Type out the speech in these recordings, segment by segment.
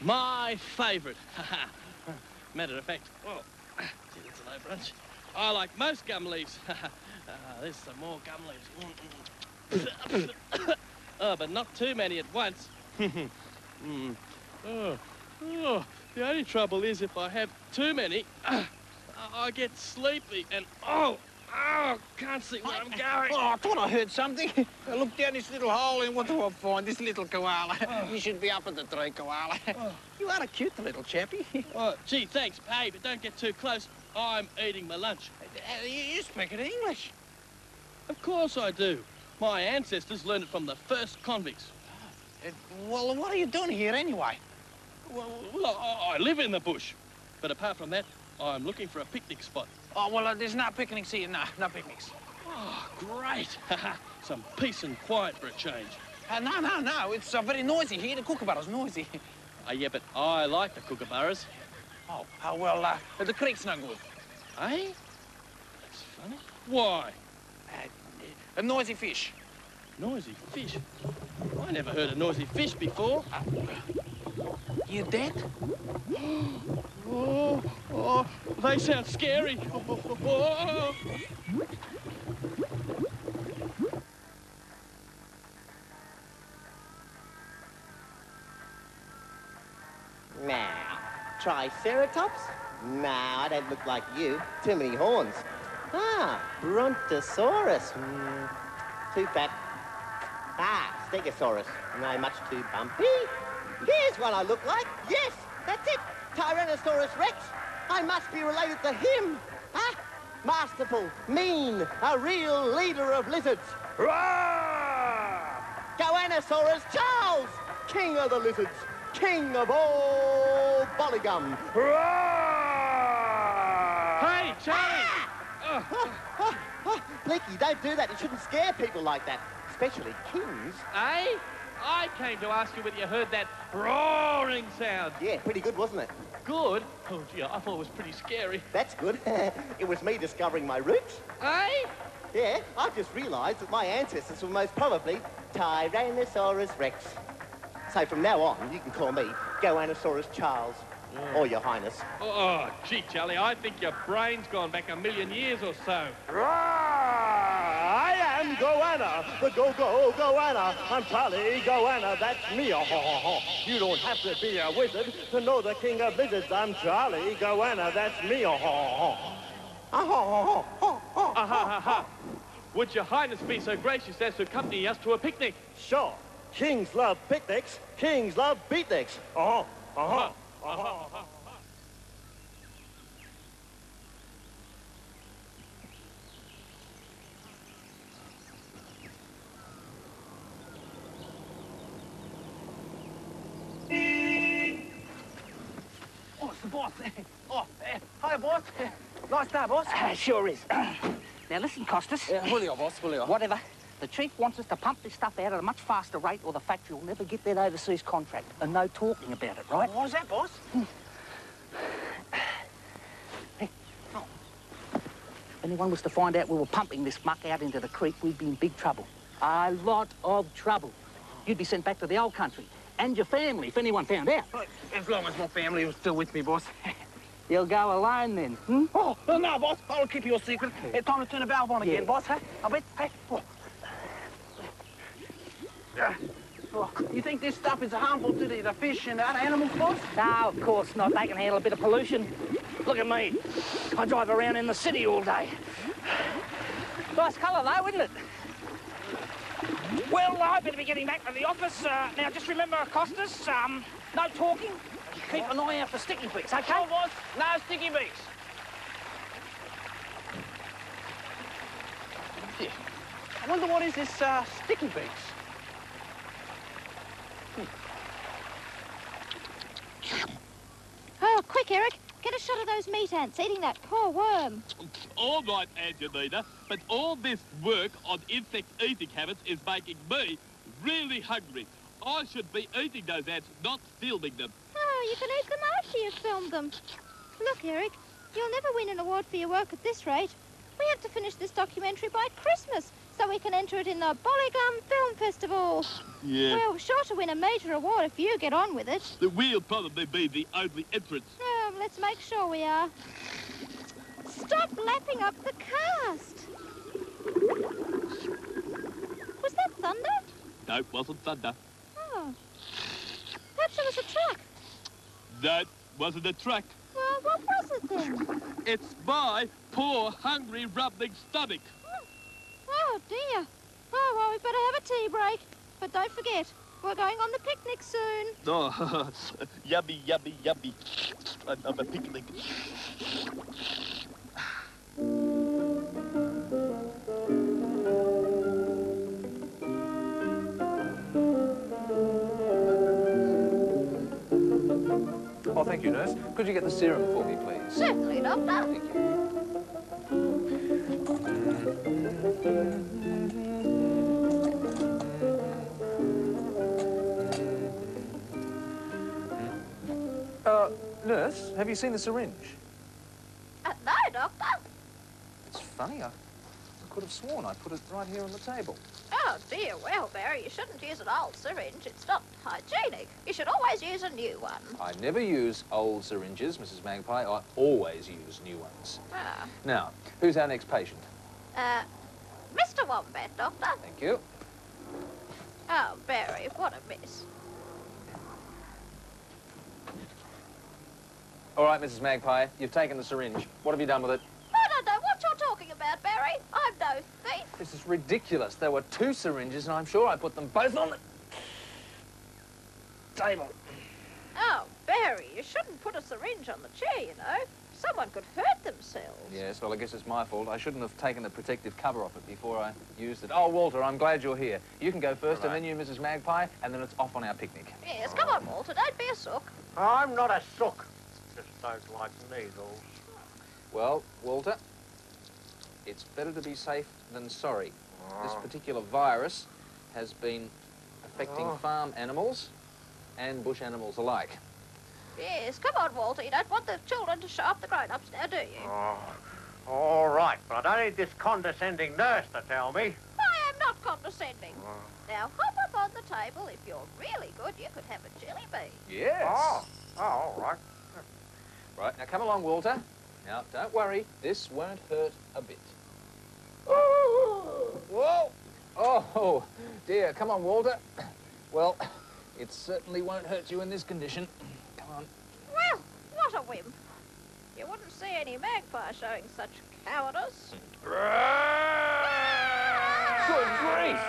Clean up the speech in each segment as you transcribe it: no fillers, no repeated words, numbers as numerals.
My favourite. Matter of fact, oh, gee, that's an overrunch. I like most gum leaves. There's some more gum leaves. Oh, but not too many at once. The only trouble is if I have too many, I get sleepy and can't see where I'm going. Oh, I thought I heard something. I looked down this little hole and what do I find? This little koala. You should be up at the tree, koala. You are a cute little chappie. Oh, gee, thanks, Pay, but don't get too close. I'm eating my lunch. You speak it English. Of course I do. My ancestors learned it from the first convicts. Well, what are you doing here anyway? Well, I live in the bush. But apart from that, I'm looking for a picnic spot. Oh, well, there's no picnics here. No picnics. Oh, great. Some peace and quiet for a change. No. It's very noisy here. The kookaburra's noisy. Yeah, but I like the kookaburras. Well, the creek's no good. Eh? That's funny. Why? A noisy fish. Noisy fish? I never heard of noisy fish before. You dead? Oh, they sound scary. Oh. Now, Triceratops? Nah, I don't look like you. Too many horns. Brontosaurus. Too fat. Stegosaurus. No, much too bumpy. Here's what I look like. Yes, that's it. Tyrannosaurus Rex. I must be related to him. Masterful, mean, a real leader of lizards. Roar! Goanosaurus Charles, king of the lizards, king of all Bolygum. Roar! Hey, Charlie! Blinky, don't do that. You shouldn't scare people like that, especially kings. Eh? I came to ask you whether you heard that roaring sound. Yeah, pretty good, wasn't it? Good? Oh, gee, I thought it was pretty scary. That's good. It was me discovering my roots. Eh? Yeah, I've just realised that my ancestors were most probably Tyrannosaurus Rex. So from now on, you can call me Goanosaurus Charles, or Your Highness. Oh, gee, Charlie, I think your brain's gone back a million years or so. I am Goanna, the Goanna. I'm Charlie Goanna, that's me. You don't have to be a wizard to know the king of lizards. I'm Charlie Goanna, that's me. Would Your Highness be so gracious as to accompany us to a picnic? Sure. Kings love picnics. Kings love beatniks. Oh, it's the boss. Hi, boss. Nice day, boss. Sure is. Now, listen, Costas. Julio, boss, Julio. Whatever. The chief wants us to pump this stuff out at a much faster rate or the factory will never get that overseas contract. And no talking about it, right? Why's that, boss? Hey. Oh. If anyone was to find out we were pumping this muck out into the creek, we'd be in big trouble. A lot of trouble. You'd be sent back to the old country. And your family, if anyone found out. As long as my family was still with me, boss. You'll go alone then, hmm? Oh, no, boss. I'll keep your secret. It's time to turn the valve on again, boss, huh? I bet. Hey. You think this stuff is harmful to the fish and other animals, boss? No, of course not. They can handle a bit of pollution. Look at me. I drive around in the city all day. Nice colour, though, isn't it? Well, I better be getting back to the office. Now, just remember, Costas, no talking. Keep an eye out for sticky beaks, OK? Sure, boss. No sticky beaks. Yeah. I wonder what is this sticky beaks? Oh, quick, Eric. Get a shot of those meat ants eating that poor worm. All right, Angelina, but all this work on insect eating habits is making me really hungry. I should be eating those ants, not filming them. Oh, you can eat them after you've filmed them. Look, Eric, you'll never win an award for your work at this rate. We have to finish this documentary by Christmas, so we can enter it in the Bolligum Film Festival. Yeah. We're sure to win a major award if you get on with it. We'll probably be the only entrants. Let's make sure we are. Stop lapping up the cast. Was that thunder? No, it wasn't thunder. Oh. Perhaps it was a truck. That wasn't a truck. Well, what was it then? It's my poor, hungry, rumbling stomach. Oh, dear. Oh, well, we better have a tea break. But don't forget, we're going on the picnic soon. Oh, yummy, yummy, yummy. Another picnic. Oh, thank you, nurse. Could you get the serum for me, please? Certainly, Doctor. Thank you. Nurse, have you seen the syringe? No, Doctor. It's funny, I could have sworn I put it right here on the table. Oh, dear. Well, Barry, you shouldn't use an old syringe. It's not hygienic. You should always use a new one. I never use old syringes, Mrs. Magpie. I always use new ones. Ah. Now, who's our next patient? Mr. Wombat, Doctor. Thank you. Oh, Barry, what a mess. All right, Mrs. Magpie, you've taken the syringe. What have you done with it? I don't know what you're talking about, Barry. I'm no thief. This is ridiculous. There were 2 syringes, and I'm sure I put them both on the table. Oh, Barry, you shouldn't put a syringe on the chair, you know. Someone could hurt themselves. Yes, well, I guess it's my fault. I shouldn't have taken the protective cover off it before I used it. Oh, Walter, I'm glad you're here. You can go first, and then you, Mrs. Magpie, and then it's off on our picnic. Yes, come on, Walter. Don't be a sook. I'm not a sook. Just don't like needles. Well, Walter, it's better to be safe than sorry. This particular virus has been affecting farm animals and bush animals alike. Yes, come on, Walter. You don't want the children to show up the grown-ups now, do you? Oh, all right, but I don't need this condescending nurse to tell me. I am not condescending. Now, hop up on the table. If you're really good, you could have a jelly bean. Yes. Oh, all right. Right, now come along, Walter. Now, don't worry. This won't hurt a bit. Whoa! Oh, dear. Come on, Walter. Well, it certainly won't hurt you in this condition. Come on. Well, what a whim. You wouldn't see any magpie showing such cowardice. Good grief!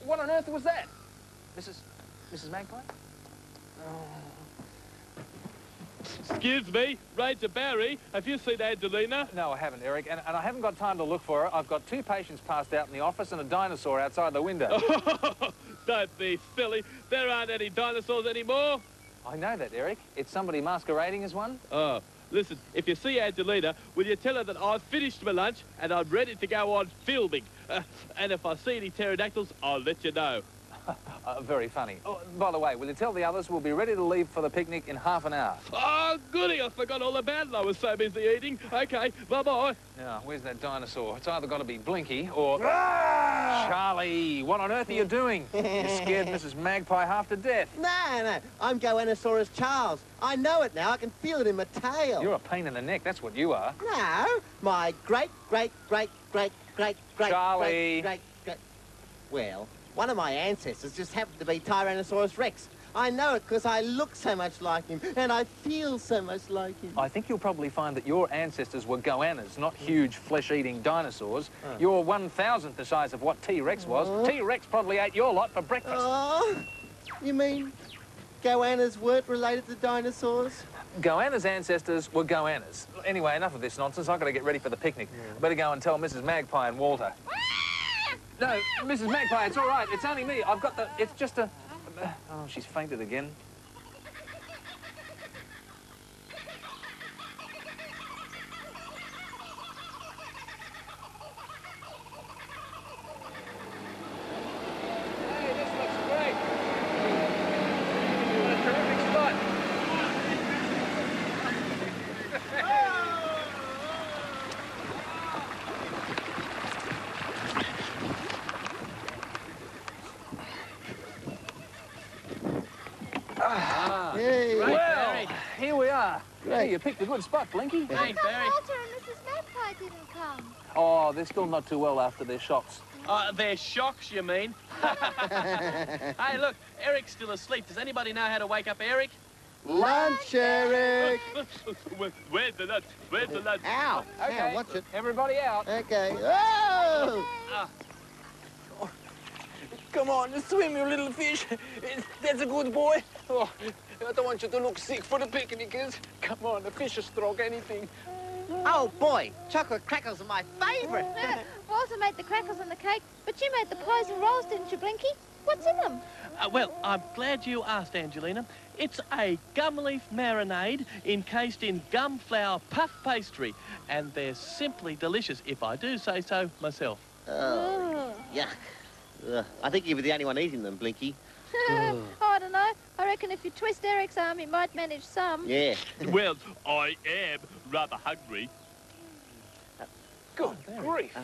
What on earth was that? Mrs. Magpie? Excuse me, Ranger Barry, have you seen Angelina? No, I haven't, Eric, and I haven't got time to look for her. I've got 2 patients passed out in the office and a dinosaur outside the window. Don't be silly. There aren't any dinosaurs anymore. I know that, Eric. It's somebody masquerading as one. Oh, listen, if you see Angelina, will you tell her that I've finished my lunch and I'm ready to go on filming? And if I see any pterodactyls, I'll let you know. Very funny. Oh, by the way, will you tell the others we'll be ready to leave for the picnic in half an hour? Oh, goody, I forgot all about it. I was so busy eating. Okay, bye-bye. Now, where's that dinosaur? It's either got to be Blinky or... Charlie, what on earth are you doing? You scared Mrs. Magpie half to death. No, I'm Goanosaurus Charles. I know it now. I can feel it in my tail. You're a pain in the neck, that's what you are. No, my great... Charlie. Great... Well, one of my ancestors just happened to be Tyrannosaurus Rex. I know it because I look so much like him, and I feel so much like him. I think you'll probably find that your ancestors were goannas, not huge flesh-eating dinosaurs. You're 1,000th the size of what T-Rex was. T-Rex probably ate your lot for breakfast. Oh, you mean goannas weren't related to dinosaurs? Goannas' ancestors were goannas. Anyway, enough of this nonsense. I've got to get ready for the picnic. Better go and tell Mrs. Magpie and Walter. No, Mrs. Magpie, it's all right. It's only me. I've got the... It's just a... Oh, she's fainted again. Hey, this looks great. What a terrific spot. Ah, hey, you picked a good spot, Blinky. How Thanks, come Barry. Walter and Mrs. Magpie didn't come? Oh, they're still not too well after their shocks. They're shocks, you mean? Hey, look, Eric's still asleep. Does anybody know how to wake up Eric? Lunch, Eric. Where's the lunch? Where's the lunch? Ow. Okay, Now, watch it. Everybody out. Okay. Oh! Come on, swim, you little fish. That's a good boy. Oh, I don't want you to look sick for the picnickers. Come on, the fish will stroke anything. Oh, boy. Chocolate crackers are my favourite. Walter made the crackers and the cake, but you made the pies and rolls, didn't you, Blinky? What's in them? Well, I'm glad you asked, Angelina. It's a gum leaf marinade encased in gum flour puff pastry, and they're simply delicious, if I do say so myself. Oh, yuck. I think you were the only one eating them, Blinky. Oh, I don't know. I reckon if you twist Eric's arm, he might manage some. Yeah. Well, I am rather hungry. Good grief.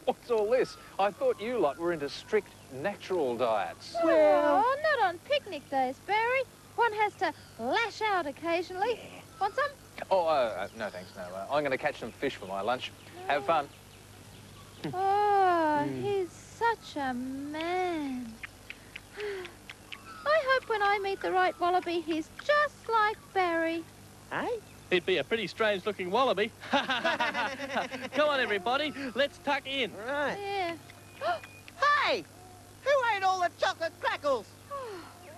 What's all this? I thought you lot were into strict natural diets. Oh, not on picnic days, Barry. One has to lash out occasionally. Want some? Oh, no thanks, no. I'm going to catch some fish for my lunch. Have fun. Oh, he's such a man. I hope when I meet the right wallaby, he's just like Barry. Hey? It'd be a pretty strange-looking wallaby. Come on, everybody, let's tuck in. Right. Yeah. Hey! Who ate all the chocolate crackers?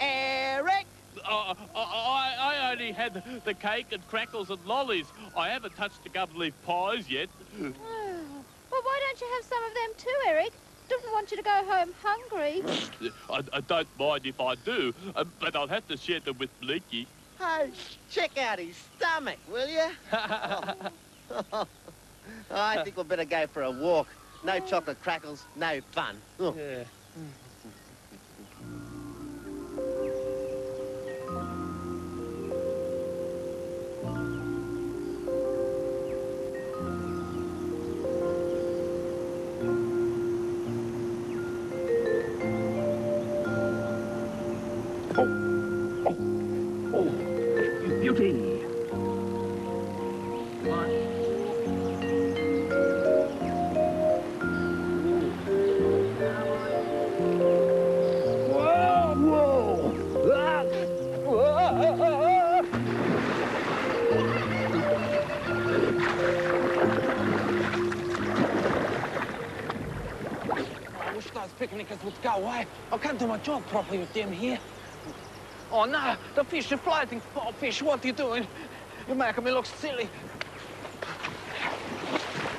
Eric! I only had the cake and crackles and lollies. I haven't touched the gum leaf pies yet. Oh. Well, why don't you have some of them too, Eric? Didn't want you to go home hungry. I don't mind if I do, but I'll have to share them with Blinky. Hey, check out his stomach, will you? I think we'd better go for a walk. No chocolate crackles, no fun. Oh. Yeah. Beauty. I wish those picnickers would go away. I can't do my job properly with them here. Oh, no, the fish are floating. Oh, fish, what are you doing? You're making me look silly.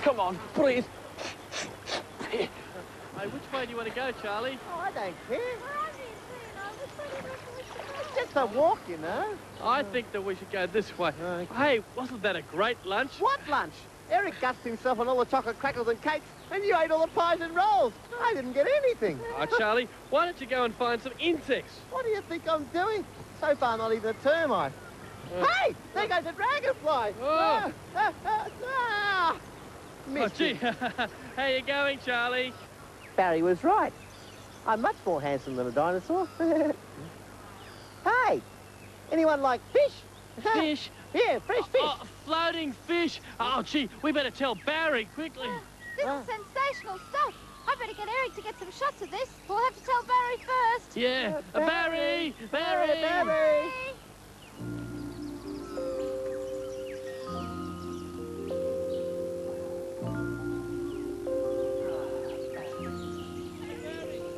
Come on, breathe. Hey, which way do you want to go, Charlie? Oh, I don't care. It's just a walk, you know. I think that we should go this way. Hey, wasn't that a great lunch? What lunch? Eric gussed himself on all the chocolate crackers and cakes, and you ate all the pies and rolls. I didn't get anything. Oh, Charlie, why don't you go and find some insects? What do you think I'm doing? So far, not even a termite. Hey, there goes a dragonfly. Oh. Oh, Oh, missed gee. it. How you going, Charlie? Barry was right. I'm much more handsome than a dinosaur. Hey, anyone like fish? Fish? Yeah, fresh fish. Oh, floating fish. Oh, gee, we better tell Barry quickly. This is sensational stuff. I better get Eric to get some shots of this. We'll have to tell Barry first. Yeah, Barry! Barry! Barry!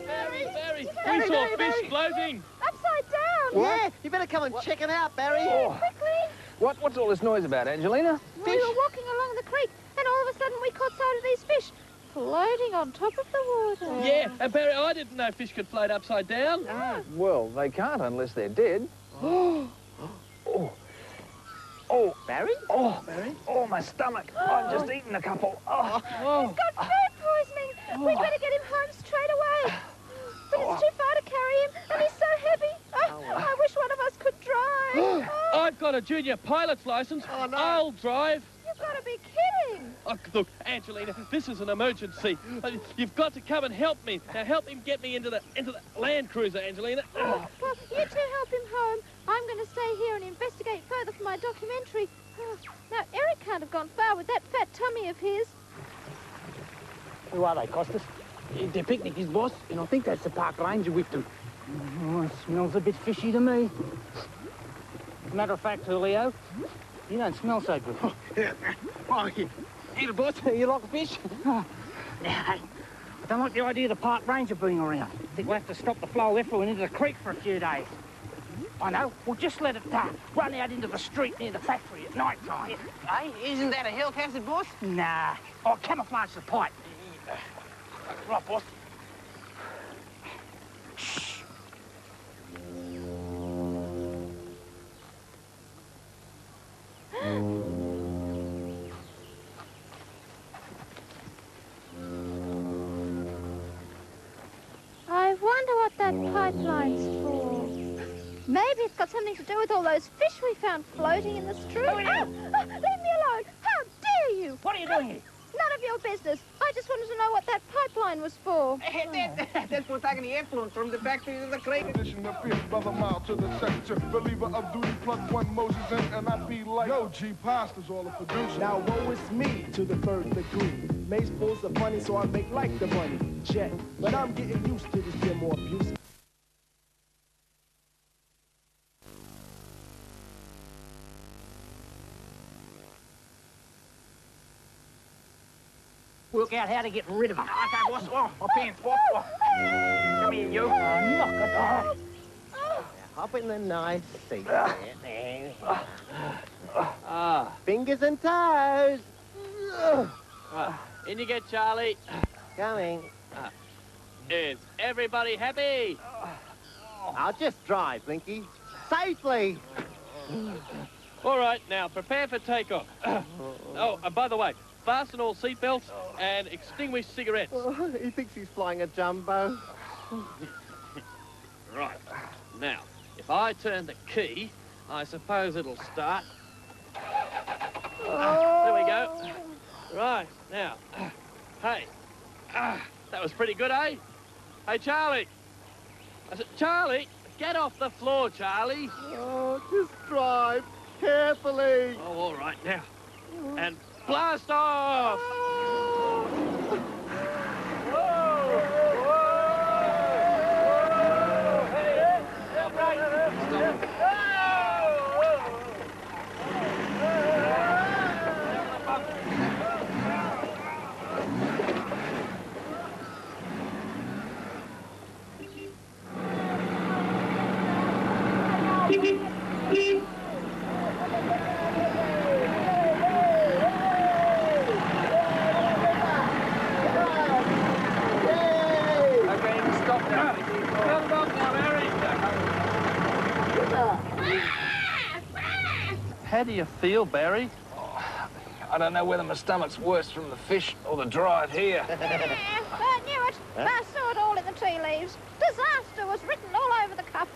Barry, We saw Barry, fish Barry. floating. Upside down. Yeah, you better come and check it out, Barry. Quickly. What's all this noise about, Angelina? We were walking along the creek, and all of a sudden we caught sight of these fish floating on top of the water. Yeah, and Barry, I didn't know fish could float upside down. Well, they can't unless they're dead. Oh, Barry? oh, oh, my stomach. I've just eaten a couple. Oh. He's got food poisoning. We'd better get him home straight away. But it's too far to carry him, and he's so heavy. I wish one of us could drive. I've got a junior pilot's license. Oh, no. I'll drive. You've got to be kidding. Oh, look, Angelina, this is an emergency. You've got to come and help me. Now, help him get me into the Land Cruiser, Angelina. Well, you two help him home. I'm going to stay here and investigate further further for my documentary. Now, Eric can't have gone far with that fat tummy of his. Who are they, Costas? They're picnickers, boss, and I think that's the park ranger with them. Oh, it smells a bit fishy to me. Matter of fact, Julio, you don't smell so good. Oh, here, boss. You like a fish? Now, I don't like the idea of the park ranger being around. I think we'll have to stop the flow of effluent into the creek for a few days. I know. We'll just let it run out into the street near the factory at night time. Hey, isn't that a health hazard, boss? Nah. I'll camouflage the pipe. Right, boss. I wonder what that pipeline's for. Maybe it's got something to do with all those fish we found floating in the street. Oh, leave me alone! How dare you! What are you doing here? None of your business. I just wanted to know what that pipeline was for. That's for taking the effluent from the factory to the creek. Edition of fifth brother mile to the sector. Believer of duty, plug one Moses in, and I be like, yo, G Pasta's all the producer. Now woe is me to the third degree. Mace pulls the funny, so I make like the bunny. Jet, but I'm getting used to this here more abuse. Work out how to get rid of them. Okay, boss. Oh, my pants, boss. Oh. Come here, you. Knock it off. Hop in the nice seat. There. Fingers and toes. In you get, Charlie. Coming. Is everybody happy? I'll just drive, Blinky. Safely. All right, now prepare for takeoff. Oh, and by the way, fasten all seatbelts and extinguish cigarettes. Oh, he thinks he's flying a jumbo. Right. Now, if I turn the key, I suppose it'll start. There we go. Right, now. Hey. That was pretty good, eh? Hey, Charlie. I said, Charlie, get off the floor, Charlie. Oh, just drive carefully. Oh, all right, now. And blast off! How do you feel, Barry? I don't know whether my stomach's worse from the fish or the drive here. I knew it. I saw it all in the tea leaves. Disaster was written all over the cup.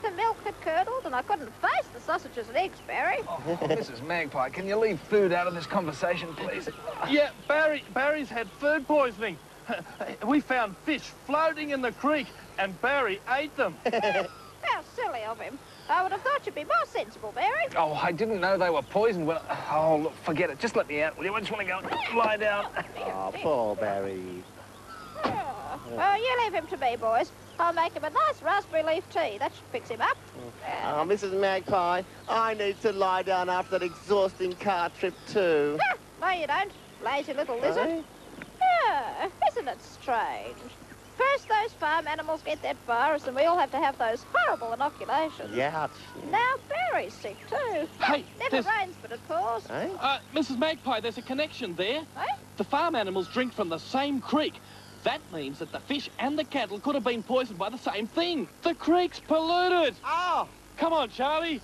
The milk had curdled and I couldn't face the sausages and eggs, Barry. Oh, Mrs. Magpie, can you leave food out of this conversation, please? Yeah, Barry's had food poisoning. We found fish floating in the creek and Barry ate them. How silly of him. I would have thought you'd be more sensible, Barry. Oh, I didn't know they were poisoned when... Oh, look, forget it. Just let me out, will you? I just want to go lie down. Oh, poor Barry. Oh, you leave him to me, boys. I'll make him a nice raspberry leaf tea. That should fix him up. Oh, Mrs. Magpie, I need to lie down after that exhausting car trip too. No, you don't. Lazy little lizard. Eh? Yeah, isn't it strange? First those farm animals get that virus and we all have to have those horrible inoculations. Yeah. Now Barry's sick too. Hey, Never rains, but it pours. Eh? Mrs. Magpie, there's a connection there. Eh? The farm animals drink from the same creek. That means that the fish and the cattle could have been poisoned by the same thing. The creek's polluted. Oh! Come on, Charlie.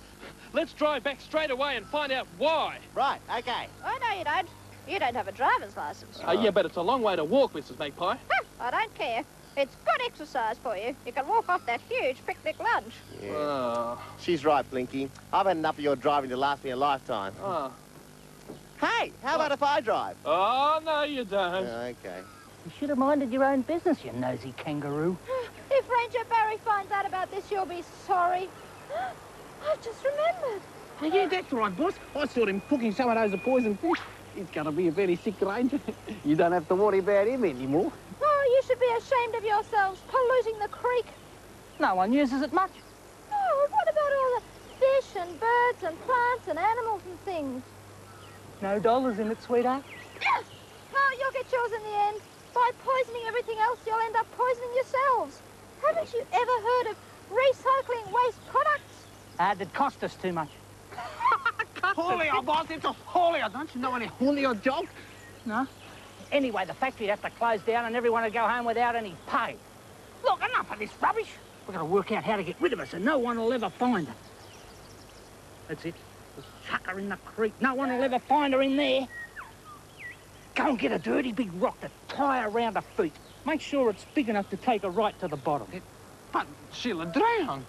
Let's drive back straight away and find out why. Right, okay. Oh, no, you don't. You don't have a driver's license. Yeah, but it's a long way to walk, Mrs. Magpie. I don't care. It's good exercise for you. You can walk off that huge picnic lunch. Yeah. She's right, Blinky. I've had enough of your driving to last me a lifetime. Oh. Hey, how about if I drive? Oh, no, you don't. Okay. You should have minded your own business, you nosy kangaroo. If Ranger Barry finds out about this, you'll be sorry. I've just remembered. Oh, yeah, that's right, boss. I saw him cooking some of those poison fish. He's going to be a very sick ranger. You don't have to worry about him anymore. Oh, you should be ashamed of yourselves, polluting the creek. No one uses it much. Oh, what about all the fish and birds and plants and animals and things? No dollars in it, sweetheart. Yes! Oh, you'll get yours in the end. By poisoning everything else, you'll end up poisoning yourselves. Haven't you ever heard of recycling waste products? It'd cost us too much. Julio, boss, it's a Julio. Don't you know any Julio jokes? No. Anyway, the factory'd have to close down and everyone would go home without any pay. Look, enough of this rubbish. We've got to work out how to get rid of her so no one will ever find her. That's it. Just chuck her in the creek. No one will ever find her in there. Go and get a dirty big rock to tie her around her feet. Make sure it's big enough to take her right to the bottom. But she'll drown.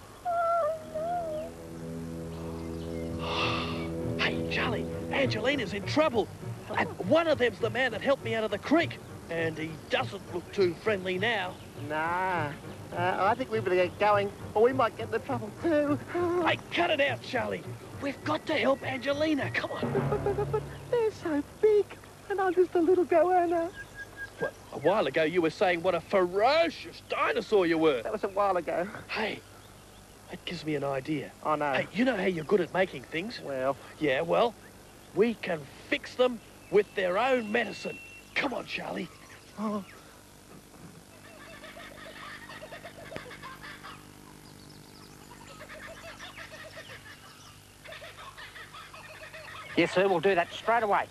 Hey, Charlie, Angelina's in trouble. And one of them's the man that helped me out of the creek. And he doesn't look too friendly now. Nah, I think we better get going, or we might get into trouble too. Hey, cut it out, Charlie. We've got to help Angelina. Come on. But they're so big, and I'm just a little goanna. What, a while ago you were saying what a ferocious dinosaur you were. That was a while ago. Hey, that gives me an idea. Oh, no. Hey, you know how you're good at making things? Well. Yeah, well, we can fix them with their own medicine. Come on, Charlie. Oh. Yes, sir, we'll do that straight away.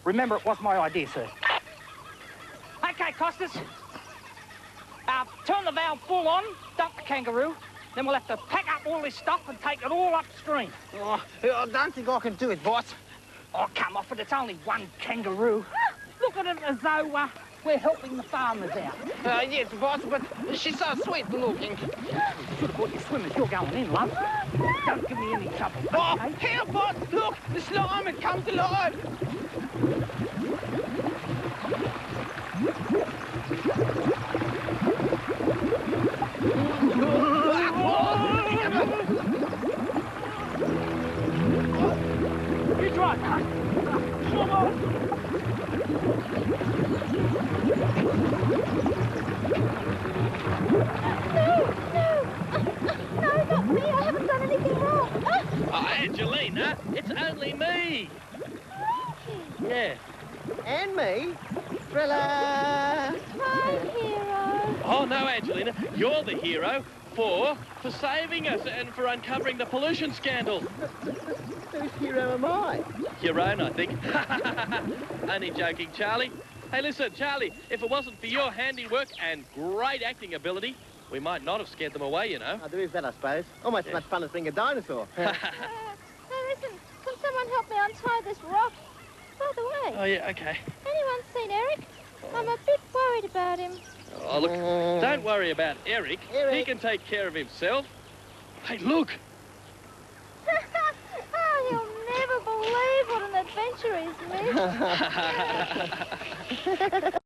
Remember, it was my idea, sir. OK, Costas. Turn the valve full on, dump the kangaroo, then we'll have to pack up all this stuff and take it all upstream. Oh, I don't think I can do it, boss. Oh, come off it, it's only one kangaroo. Look at it as though we're helping the farmers out. Yes, boss, but she's so sweet looking. Should have brought your swimmers. You're going in, love. Don't give me any trouble. Oh, okay? here, boss, look, the slime, it comes alive. It's right, huh? Come on. No, not me. I haven't done anything wrong. Oh, Angelina, it's only me. Yeah. And me. Thriller. Hi, hero. Oh, no, Angelina, you're the hero for saving us and for uncovering the pollution scandal. Whose hero am I? Your own, I think. Only joking, Charlie. Hey, listen, Charlie, if it wasn't for your handiwork and great acting ability, we might not have scared them away, you know. Oh, there is that, I suppose. Almost as much fun as being a dinosaur. Hey, listen, can someone help me untie this rock? By the way, Oh, yeah, okay. anyone seen Eric? I'm a bit worried about him. Oh, look, don't worry about Eric. Eric. He can take care of himself. Hey, look. Oh, you'll never believe what an adventure he's missed.